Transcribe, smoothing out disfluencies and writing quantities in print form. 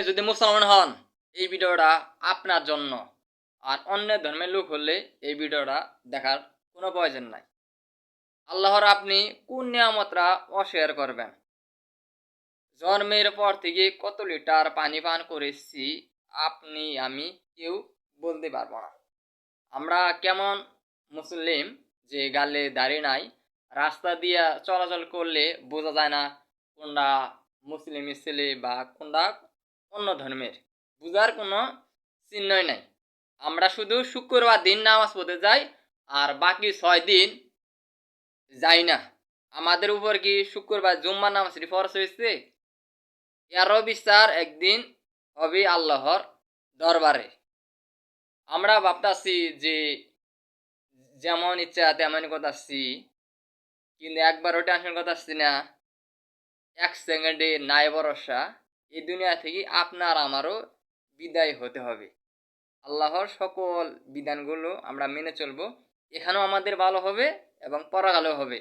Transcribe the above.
যদি মুসলমান হন এই ভিডিওটা আপনার জন্য, আর অন্য ধর্মের লোক হলে এই ভিডিওটা দেখার কোনো প্রয়োজন নাই। আল্লাহর আপনি কোন নিয়ামতরা অস্বীকার করবেন? জন্মের পর থেকে কত লিটার পানি পান করেছি আপনি আমি কেউ বলতে পারবো না। আমরা কেমন মুসলিম যে গালে দাড়ি নাই, রাস্তা দিয়া চলাচল করলে বোঝা যায় না কোনটা মুসলিম ছেলে বা কোনটা অন্য ধর্মের, বুঝার কোনো চিহ্নই নাই। আমরা শুধু শুক্রবার দিন নামাজ পড়তে যাই, আর বাকি 6 দিন যাই না। আমাদের উপর কি শুক্রবার জুম্মার নামাজটি ফরজ হয়েছে? এরও বিচার একদিন হবে আল্লাহর দরবারে। আমরা ভাবতাছি যে যেমন ইচ্ছা তেমন করতাছি, কিন্তু একবারও টেনশন করতাছি না। 1 সেকেন্ডে নাই ভরসা। এই দুনিয়া থেকে আপনার আমারও বিদায় হতে হবে। আল্লাহর সকল বিধানগুলো আমরা মেনে চলবো, এখানেও আমাদের ভালো হবে এবং পরকালেও হবে।